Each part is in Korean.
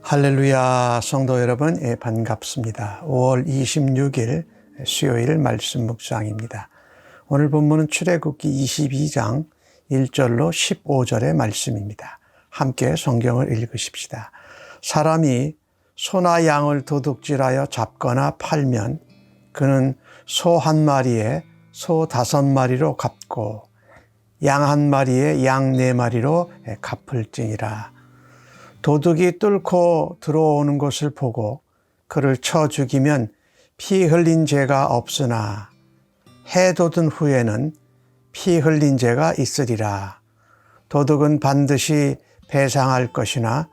할렐루야, 성도 여러분, 반갑습니다. 5월 26일 수요일 말씀 묵상입니다. 오늘 본문은 출애굽기 22장 1절로 15절의 말씀입니다. 함께 성경을 읽으십시다. 사람이 소나 양을 도둑질하여 잡거나 팔면 그는 소 한 마리에 소 5마리로 갚고 양 한 마리에 양 4마리로 갚을지니라. 도둑이 뚫고 들어오는 것을 보고 그를 쳐 죽이면 피 흘린 죄가 없으나 해 돋은 후에는 피 흘린 죄가 있으리라. 도둑은 반드시 배상할 것이나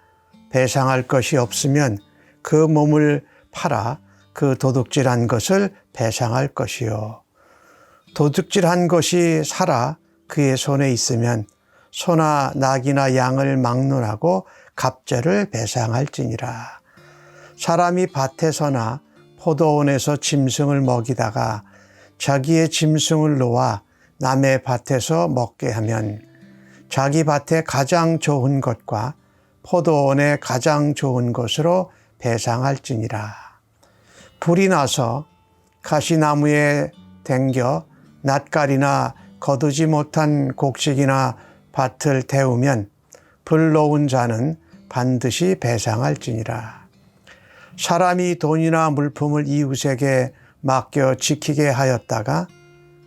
배상할 것이 없으면 그 몸을 팔아 그 도둑질한 것을 배상할 것이요. 도둑질한 것이 살아 그의 손에 있으면 소나 낙이나 양을 막론하고 갑절을 배상할지니라. 사람이 밭에서나 포도원에서 짐승을 먹이다가 자기의 짐승을 놓아 남의 밭에서 먹게 하면 자기 밭에 가장 좋은 것과 포도원에 가장 좋은 것으로 배상할지니라. 불이 나서 가시나무에 댕겨 낫갈이나 거두지 못한 곡식이나 밭을 태우면 불 놓은 자는 반드시 배상할지니라. 사람이 돈이나 물품을 이웃에게 맡겨 지키게 하였다가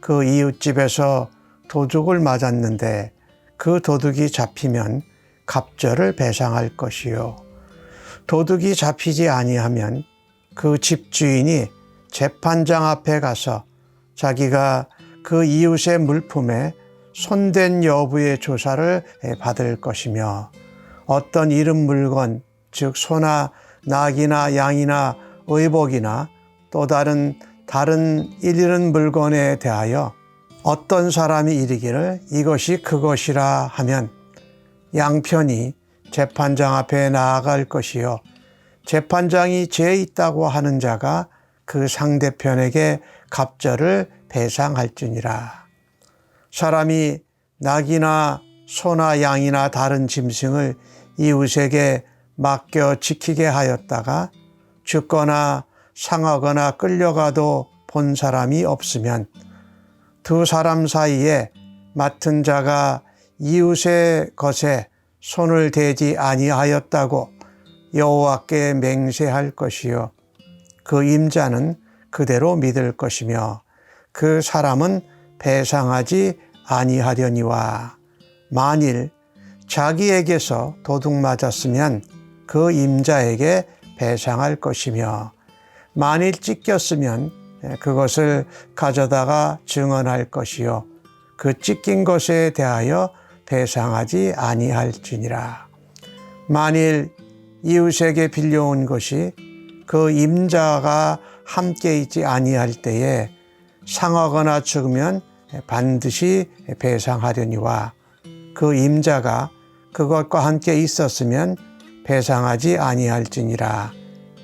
그 이웃집에서 도둑을 맞았는데 그 도둑이 잡히면 갑절을 배상할 것이요. 도둑이 잡히지 아니하면 그 집주인이 재판장 앞에 가서 자기가 그 이웃의 물품에 손댄 여부의 조사를 받을 것이며 어떤 잃은 물건, 즉 소나 낙이나 양이나 의복이나 또 다른 잃은 물건에 대하여 어떤 사람이 이르기를 이것이 그것이라 하면 양편이 재판장 앞에 나아갈 것이요. 재판장이 죄 있다고 하는 자가 그 상대편에게 갑절을 배상할지니라. 사람이 낙이나 소나 양이나 다른 짐승을 이웃에게 맡겨 지키게 하였다가 죽거나 상하거나 끌려가도 본 사람이 없으면 두 사람 사이에 맡은 자가 이웃의 것에 손을 대지 아니하였다고 여호와께 맹세할 것이요. 그 임자는 그대로 믿을 것이며 그 사람은 배상하지 아니하려니와 만일 자기에게서 도둑 맞았으면 그 임자에게 배상할 것이며 만일 찢겼으면 그것을 가져다가 증언할 것이요 그 찢긴 것에 대하여 배상하지 아니할지니라. 만일 이웃에게 빌려온 것이 그 임자가 함께 있지 아니할 때에 상하거나 죽으면 반드시 배상하려니와 그 임자가 그것과 함께 있었으면 배상하지 아니할지니라.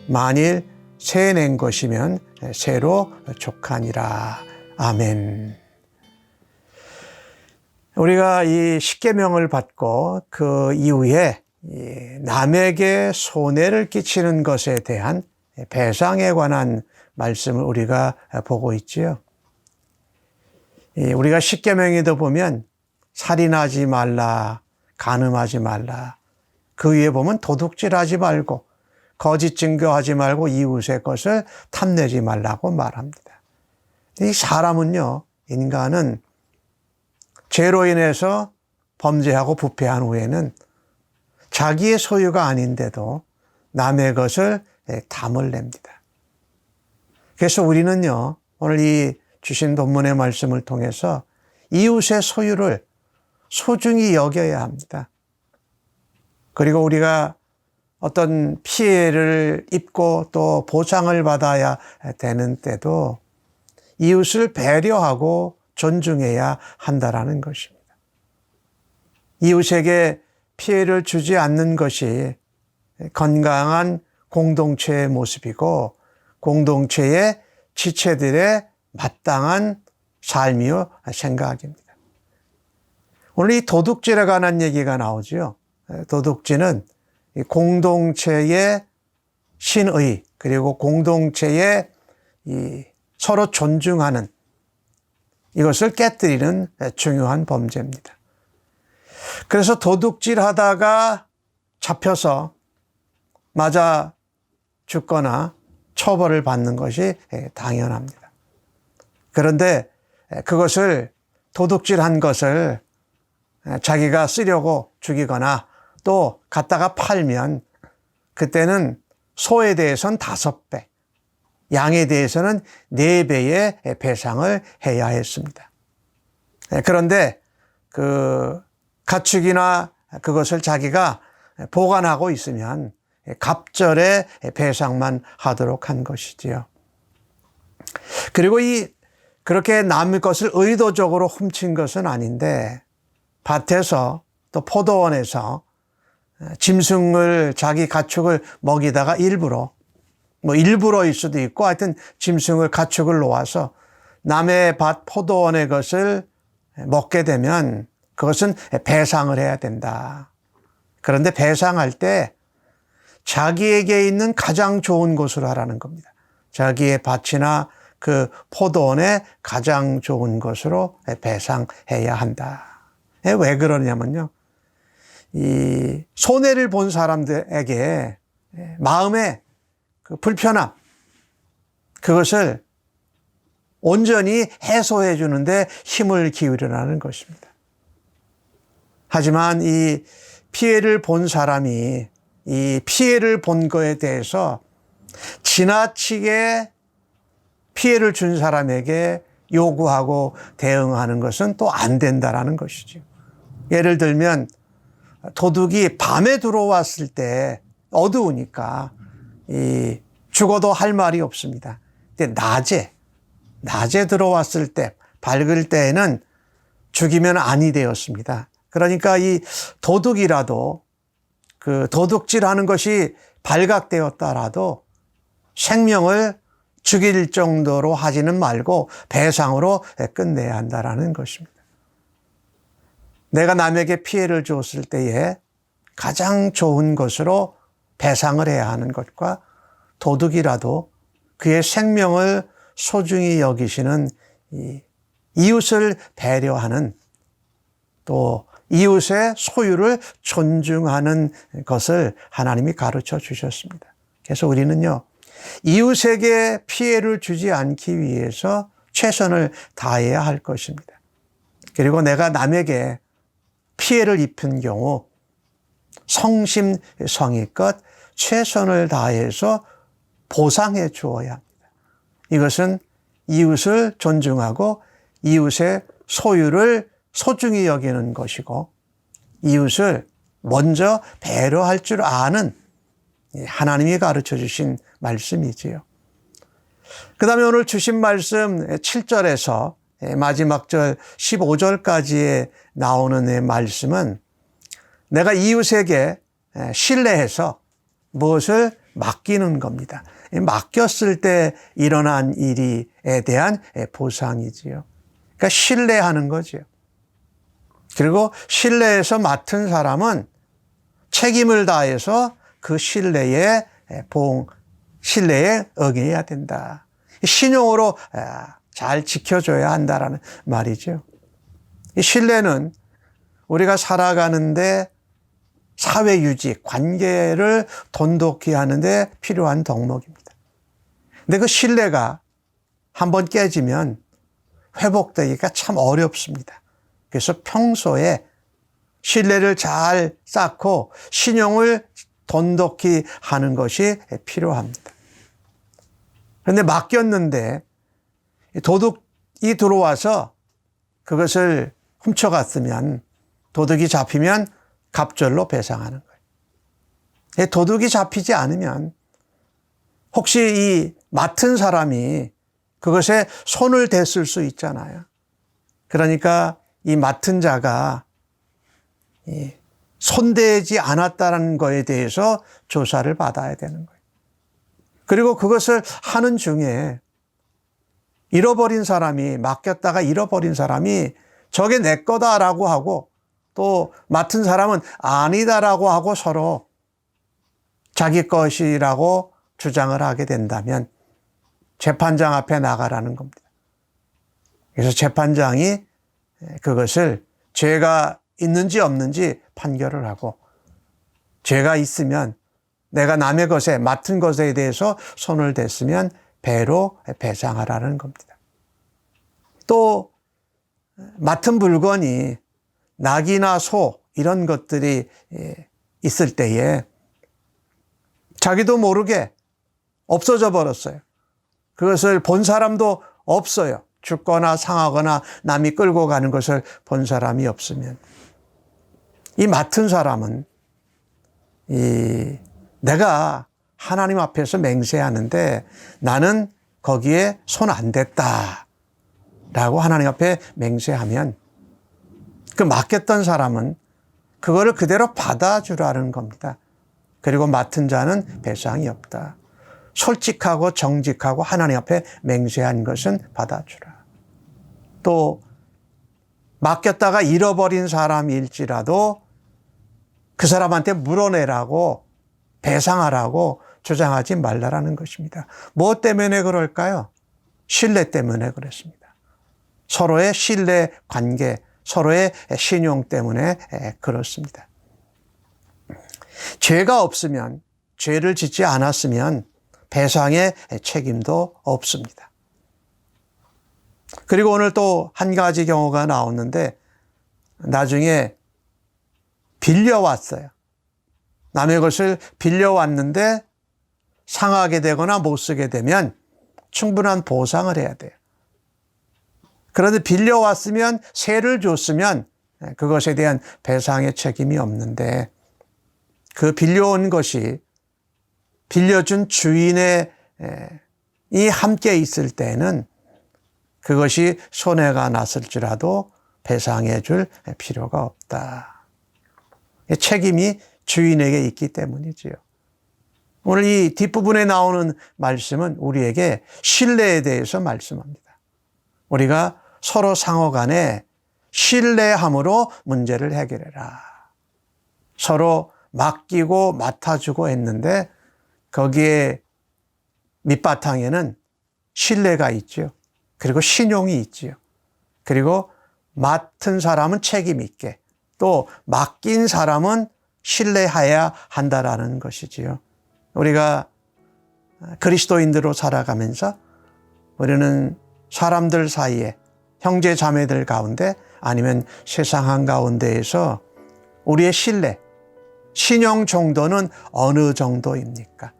만일 새 낸 것이면 새로 족하니라. 아멘. 우리가 이 십계명을 받고 그 이후에 남에게 손해를 끼치는 것에 대한 배상에 관한 말씀을 우리가 보고 있지요. 우리가 십계명에도 보면 살인하지 말라, 간음하지 말라. 그 위에 보면 도둑질하지 말고 거짓 증거하지 말고 이웃의 것을 탐내지 말라고 말합니다. 이 사람은요, 인간은 죄로 인해서 범죄하고 부패한 후에는 자기의 소유가 아닌데도 남의 것을 탐을 냅니다. 그래서 우리는요, 오늘 이 주신 본문의 말씀을 통해서 이웃의 소유를 소중히 여겨야 합니다. 그리고 우리가 어떤 피해를 입고 또 보상을 받아야 되는 때도 이웃을 배려하고 존중해야 한다라는 것입니다. 이웃에게 피해를 주지 않는 것이 건강한 공동체의 모습이고 공동체의 지체들의 마땅한 삶이요 생각입니다. 오늘 이 도둑질에 관한 얘기가 나오죠. 도둑질은 이 공동체의 신의 그리고 공동체의 이 서로 존중하는 이것을 깨뜨리는 중요한 범죄입니다. 그래서 도둑질 하다가 잡혀서 맞아 죽거나 처벌을 받는 것이 당연합니다. 그런데 그것을 도둑질한 것을 자기가 쓰려고 죽이거나 또 갖다가 팔면 그때는 소에 대해서는 5배, 양에 대해서는 4배의 배상을 해야 했습니다. 그런데 그 가축이나 그것을 자기가 보관하고 있으면 갑절의 배상만 하도록 한 것이지요. 그리고 그렇게 남의 것을 의도적으로 훔친 것은 아닌데 밭에서 또 포도원에서 짐승을 자기 가축을 먹이다가 일부러일 수도 있고 하여튼 짐승을 가축을 놓아서 남의 밭 포도원의 것을 먹게 되면 그것은 배상을 해야 된다. 그런데 배상할 때 자기에게 있는 가장 좋은 곳으로 하라는 겁니다. 자기의 밭이나 그 포도원의 가장 좋은 것으로 배상해야 한다. 왜 그러냐면요. 이 손해를 본 사람들에게 마음의 그 불편함, 그것을 온전히 해소해 주는데 힘을 기울이라는 것입니다. 하지만 이 피해를 본 사람이 이 피해를 본 거에 대해서 지나치게 피해를 준 사람에게 요구하고 대응하는 것은 또 안 된다라는 것이죠. 예를 들면 도둑이 밤에 들어왔을 때 어두우니까 죽어도 할 말이 없습니다. 근데 낮에 들어왔을 때 밝을 때에는 죽이면 아니 되었습니다. 그러니까 이 도둑이라도 그 도둑질하는 것이 발각되었다라도 생명을 죽일 정도로 하지는 말고 배상으로 끝내야 한다라는 것입니다. 내가 남에게 피해를 줬을 때에 가장 좋은 것으로 배상을 해야 하는 것과 도둑이라도 그의 생명을 소중히 여기시는 이웃을 배려하는 또 이웃의 소유를 존중하는 것을 하나님이 가르쳐 주셨습니다. 그래서 우리는요, 이웃에게 피해를 주지 않기 위해서 최선을 다해야 할 것입니다. 그리고 내가 남에게 피해를 입힌 경우 성심성의껏 최선을 다해서 보상해 주어야 합니다. 이것은 이웃을 존중하고 이웃의 소유를 소중히 여기는 것이고 이웃을 먼저 배려할 줄 아는 하나님이 가르쳐 주신 말씀이지요. 그 다음에 오늘 주신 말씀 7절에서 마지막 절 15절까지에 나오는 말씀은 내가 이웃에게 신뢰해서 무엇을 맡기는 겁니다. 맡겼을 때 일어난 일에 대한 보상이지요. 그러니까 신뢰하는 거지요. 그리고 신뢰해서 맡은 사람은 책임을 다해서 그 신뢰에 응해야 된다. 신용으로 잘 지켜줘야 한다라는 말이죠. 이 신뢰는 우리가 살아가는데 사회 유지, 관계를 돈독히 하는데 필요한 덕목입니다. 근데 그 신뢰가 한번 깨지면 회복되기가 참 어렵습니다. 그래서 평소에 신뢰를 잘 쌓고 신용을 돈독히 하는 것이 필요합니다. 그런데 맡겼는데 도둑이 들어와서 그것을 훔쳐갔으면 도둑이 잡히면 갑절로 배상하는 거예요. 도둑이 잡히지 않으면 혹시 이 맡은 사람이 그것에 손을 댔을 수 있잖아요. 그러니까 이 맡은 자가 손대지 않았다는 거에 대해서 조사를 받아야 되는 거예요. 그리고 그것을 하는 중에 잃어버린 사람이, 맡겼다가 잃어버린 사람이 저게 내 거다라고 하고 또 맡은 사람은 아니다라고 하고 서로 자기 것이라고 주장을 하게 된다면 재판장 앞에 나가라는 겁니다. 그래서 재판장이 그것을 죄가 있는지 없는지 판결을 하고, 죄가 있으면 내가 남의 것에, 맡은 것에 대해서 손을 댔으면 배로 배상하라는 겁니다. 또 맡은 물건이 낙이나 소 이런 것들이 있을 때에 자기도 모르게 없어져 버렸어요. 그것을 본 사람도 없어요. 죽거나 상하거나 남이 끌고 가는 것을 본 사람이 없으면 이 맡은 사람은 내가 하나님 앞에서 맹세하는데 나는 거기에 손 안 댔다 라고 하나님 앞에 맹세하면 그 맡겼던 사람은 그거를 그대로 받아주라는 겁니다. 그리고 맡은 자는 배상이 없다. 솔직하고 정직하고 하나님 앞에 맹세한 것은 받아주라. 또 맡겼다가 잃어버린 사람일지라도 그 사람한테 물어내라고, 배상하라고 주장하지 말라라는 것입니다. 무엇 때문에 그럴까요? 신뢰 때문에 그렇습니다. 서로의 신뢰 관계, 서로의 신용 때문에 그렇습니다. 죄가 없으면, 죄를 짓지 않았으면 배상의 책임도 없습니다. 그리고 오늘 또 한 가지 경우가 나오는데, 나중에 빌려왔어요. 남의 것을 빌려왔는데 상하게 되거나 못 쓰게 되면 충분한 보상을 해야 돼요. 그런데 빌려왔으면, 세를 줬으면 그것에 대한 배상의 책임이 없는데, 그 빌려온 것이 빌려준 주인의 이 함께 있을 때는 그것이 손해가 났을지라도 배상해 줄 필요가 없다. 책임이 주인에게 있기 때문이지요. 오늘 이 뒷부분에 나오는 말씀은 우리에게 신뢰에 대해서 말씀합니다. 우리가 서로 상호 간에 신뢰함으로 문제를 해결해라. 서로 맡기고 맡아주고 했는데 거기에 밑바탕에는 신뢰가 있죠. 그리고 신용이 있지요. 그리고 맡은 사람은 책임 있게, 또 맡긴 사람은 신뢰해야 한다라는 것이지요. 우리가 그리스도인들로 살아가면서 우리는 사람들 사이에, 형제 자매들 가운데 아니면 세상 한가운데에서 우리의 신뢰, 신용 정도는 어느 정도입니까?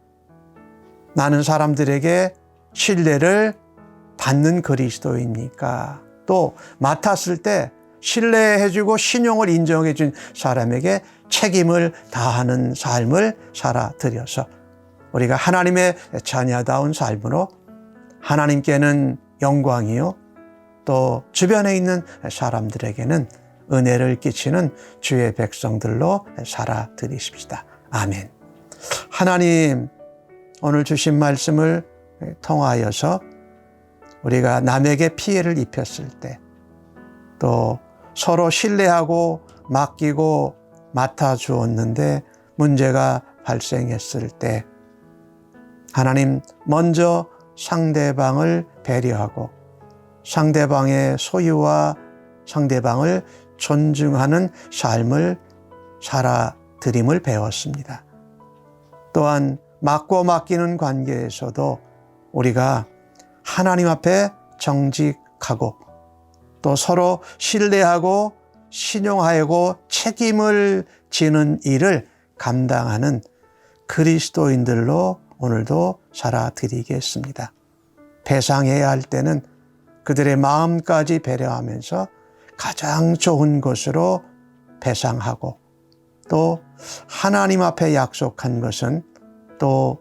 나는 사람들에게 신뢰를 받는 그리스도입니까? 또 맡았을 때 신뢰해주고 신용을 인정해준 사람에게 책임을 다하는 삶을 살아들여서 우리가 하나님의 자녀다운 삶으로 하나님께는 영광이요, 또 주변에 있는 사람들에게는 은혜를 끼치는 주의 백성들로 살아드리십시다. 아멘. 하나님, 오늘 주신 말씀을 통하여서 우리가 남에게 피해를 입혔을 때, 또 서로 신뢰하고 맡기고 맡아주었는데 문제가 발생했을 때 하나님, 먼저 상대방을 배려하고 상대방의 소유와 상대방을 존중하는 삶을 살아드림을 배웠습니다. 또한 맡고 맡기는 관계에서도 우리가 하나님 앞에 정직하고 또 서로 신뢰하고 신용하고 책임을 지는 일을 감당하는 그리스도인들로 오늘도 살아드리겠습니다. 배상해야 할 때는 그들의 마음까지 배려하면서 가장 좋은 것으로 배상하고, 또 하나님 앞에 약속한 것은 또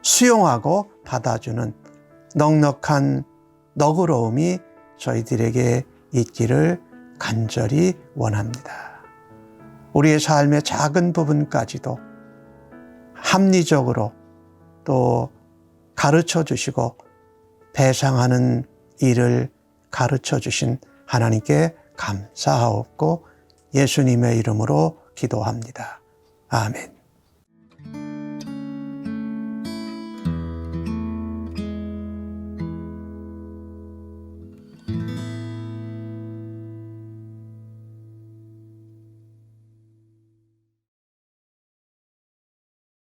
수용하고 받아주는 넉넉한 너그러움이 저희들에게 있기를 간절히 원합니다. 우리의 삶의 작은 부분까지도 합리적으로 또 가르쳐 주시고 배상하는 일을 가르쳐 주신 하나님께 감사하옵고 예수님의 이름으로 기도합니다. 아멘.